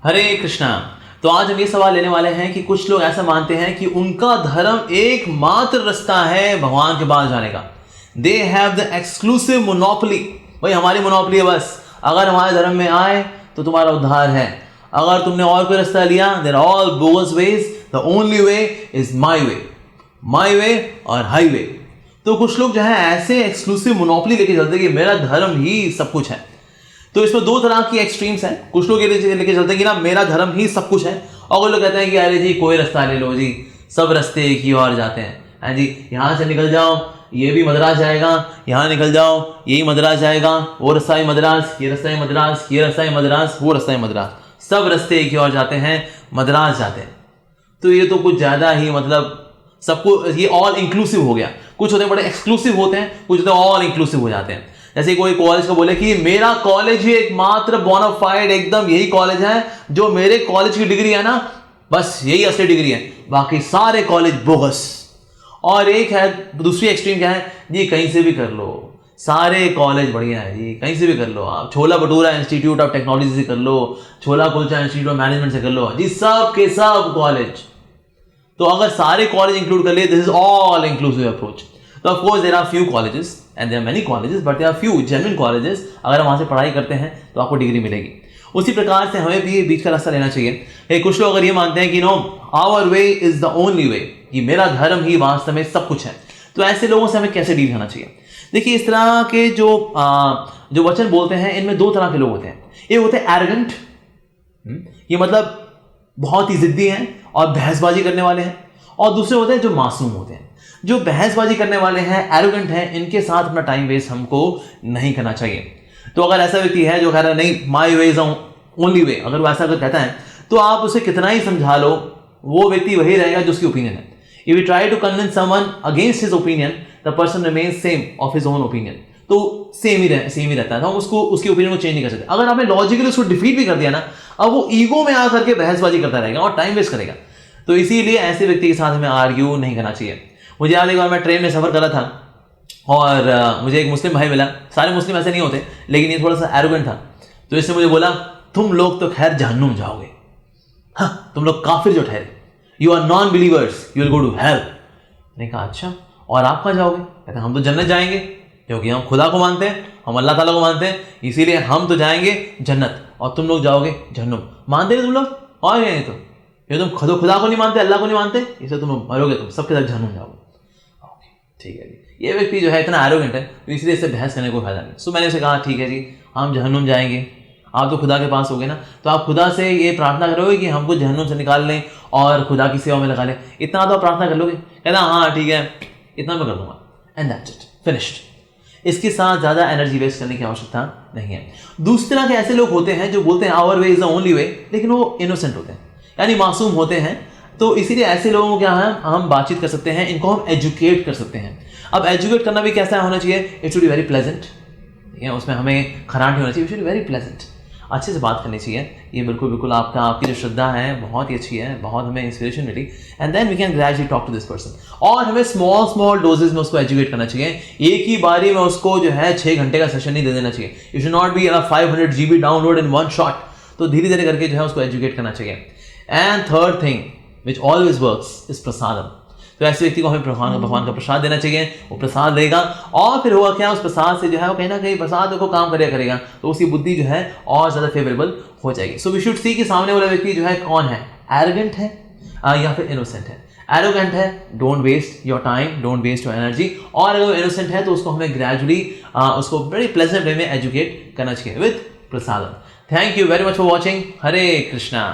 हरे कृष्णा। तो आज हम ये सवाल लेने वाले हैं कि कुछ लोग ऐसा मानते हैं कि उनका धर्म एकमात्र रास्ता है भगवान के पास जाने का। They have the exclusive monopoly. भाई हमारी मोनोपोली है बस, अगर हमारे धर्म में आए तो तुम्हारा उद्धार है। अगर तुमने और कोई रास्ता लिया, they're all bogus ways, the only way is my way और हाईवे। तो कुछ लोग जो है ऐसे एक्सक्लूसिव मोनोपोली लेके चलते हैं कि मेरा धर्म ही सब कुछ है। तो इसमें दो तरह की एक्सट्रीम्स हैं। कुछ लोग ये लेके चलते हैं कि ना मेरा धर्म ही सब कुछ है, और कुछ लोग कहते हैं कि अरे जी कोई रास्ता ले लो जी, सब रास्ते एक ही ओर जाते हैं। हाँ जी, यहाँ से निकल जाओ ये भी मद्रास जाएगा, यहाँ निकल जाओ यही मद्रास जाएगा, वो रास्ता ही मद्रास, ये रास्ता ही मद्रास, ये रास्ता ही मद्रास, वो रास्ता ही मद्रास, सब रास्ते एक ही ओर जाते हैं, मद्रास जाते हैं। तो ये तो कुछ ज्यादा ही मतलब सबको ये ऑल इंक्लूसिव हो गया। कुछ होते हैं बड़े एक्सक्लूसिव होते हैं, कुछ होते हैं ऑल इंक्लूसिव हो जाते हैं। जैसे कोई कॉलेज को बोले कि मेरा कॉलेज ही एकमात्र बोनाफाइड एकदम यही कॉलेज है, जो मेरे कॉलेज की डिग्री है ना बस यही असली डिग्री है, बाकी सारे कॉलेज बोगस। और एक है दूसरी एक्सट्रीम क्या है जी, कहीं से भी कर लो, सारे कॉलेज बढ़िया है जी, कहीं से भी कर लो। आप छोला भटूरा इंस्टीट्यूट ऑफ टेक्नोलॉजी से कर लो, छोला कुलचा इंस्टीट्यूट ऑफ मैनेजमेंट से कर लो जी, सब के सब कॉलेज। तो अगर सारे कॉलेज इंक्लूड कर लिए, this is all inclusive approach. तो of course there are few colleges and there are many colleges, but there are few genuine colleges. अगर हम वहां से पढ़ाई करते हैं तो आपको डिग्री मिलेगी। उसी प्रकार से हमें भी बीच का रास्ता लेना चाहिए। कुछ लोग अगर ये मानते हैं कि no our way is the only way, कि मेरा धर्म ही वास्तव में सब कुछ है, तो ऐसे लोगों से हमें कैसे डील करना चाहिए? देखिए, इस तरह के जो वचन बोलते हैं इनमें दो तरह के लोग होते हैं। एक होते हैं एरोगेंट, ये मतलब बहुत ही जिद्दी हैं और बहसबाजी करने वाले हैं, और दूसरे होते हैं जो मासूम होते हैं। जो बहसबाजी करने वाले हैं, एरोगेंट हैं, इनके साथ अपना टाइम वेस्ट हमको नहीं करना चाहिए। तो अगर ऐसा व्यक्ति है जो कह रहा है नहीं माई वे इज ओनली वे, अगर वो ऐसा अगर कहता है तो आप उसे कितना ही समझा लो, वो व्यक्ति वही रहेगा जो उसकी ओपिनियन है। If you try to convince someone against his opinion, the person remains same of his own opinion. तो सेम ही रहता है, तो हम उसको उसकी ओपिनियन को चेंज नहीं कर सकते। अगर आपने लॉजिकली उसको डिफीट भी कर दिया ना, अब वो ईगो में आकर के बहसबाजी करता रहेगा और टाइम वेस्ट करेगा। तो इसीलिए ऐसे व्यक्ति के साथ हमें आर्ग्यू नहीं करना चाहिए। मुझे याद है एक बार मैं ट्रेन में सफर कर रहा था और मुझे एक मुस्लिम भाई मिला। सारे मुस्लिम ऐसे नहीं होते, लेकिन ये थोड़ा सा एरोगेंट था। तो इसने मुझे बोला, तुम लोग तो खैर जहन्नुम जाओगे, हाँ तुम लोग काफिर जो ठहरे, you are non believers, you will go to hell. मैंने कहा अच्छा, और आप कहाँ जाओगे? कहते हम तो जन्नत जाएंगे, क्योंकि हम खुदा को मानते हैं, हम अल्लाह ताला को मानते हैं, इसीलिए हम तो जाएंगे जन्नत और तुम लोग जाओगे जहन्नुम। मानते हैं तुम लोग? और ये तो ये तुम खुदा को नहीं मानते, अल्लाह को नहीं मानते, इसलिए तुम मरोगे, तुम सबके साथ जहन्नुम जाओगे। ओके ठीक है जी। ये व्यक्ति जो है इतना एरोगेंट है, तो इसलिए इससे बहस करने को फायदा नहीं। सो मैंने उसे कहा ठीक है जी, हम जहन्नुम जाएंगे, आप तो खुदा के पास होगे ना, तो आप खुदा से ये प्रार्थना करोगे कि हमको जहन्नुम से निकाल लें और खुदा की सेवा में लगा लें, इतना तो आप प्रार्थना कर लोगे? कहना हाँ ठीक है, इतना मैं कर दूंगा, एंड दैट्स इट, फिनिश्ड। इसके साथ ज़्यादा एनर्जी वेस्ट करने की आवश्यकता नहीं है। दूसरी तरह के ऐसे लोग होते हैं जो बोलते हैं our way is the only way, लेकिन वो इनोसेंट होते हैं, यानी मासूम होते हैं। तो इसीलिए ऐसे लोगों को क्या है, हम बातचीत कर सकते हैं, इनको हम एजुकेट कर सकते हैं। अब एजुकेट करना भी कैसा होना चाहिए? It should be very pleasant, उसमें हमें खराट नहीं होना चाहिए, it should be very pleasant, अच्छे से बात करनी चाहिए। ये बिल्कुल आपकी जो श्रद्धा है बहुत ही अच्छी है, बहुत हमें इंस्पिरेशन मिली, and then we can gradually talk to this person. और हमें स्मॉल डोजेज में उसको एजुकेट करना चाहिए। एक ही बारी में उसको जो है 6 घंटे का सेशन नहीं दे देना चाहिए। You should not be 500 GB download in one shot. तो धीरे धीरे करके जो है उसको एजुकेट करना चाहिए। And third thing which always works is prasadam. तो ऐसे व्यक्ति को हमें भगवान का प्रसाद देना चाहिए, वो प्रसाद देगा, और फिर होगा क्या, उस प्रसाद से जो है वो कहीं ना कहीं प्रसाद को काम करेगा, तो उसकी बुद्धि जो है और ज्यादा फेवरेबल हो जाएगी। सो वी शुड सी कि सामने वाला व्यक्ति जो है कौन है, एरोगेंट है या फिर इनोसेंट है। एरोगेंट है, don't waste your time, don't waste your energy, और अगर इनोसेंट है तो उसको हमें ग्रेजुअली उसको वेरी प्लेजेंट वे में एजुकेट करना चाहिए with prasadam. Thank you very much for watching. Hare Krishna.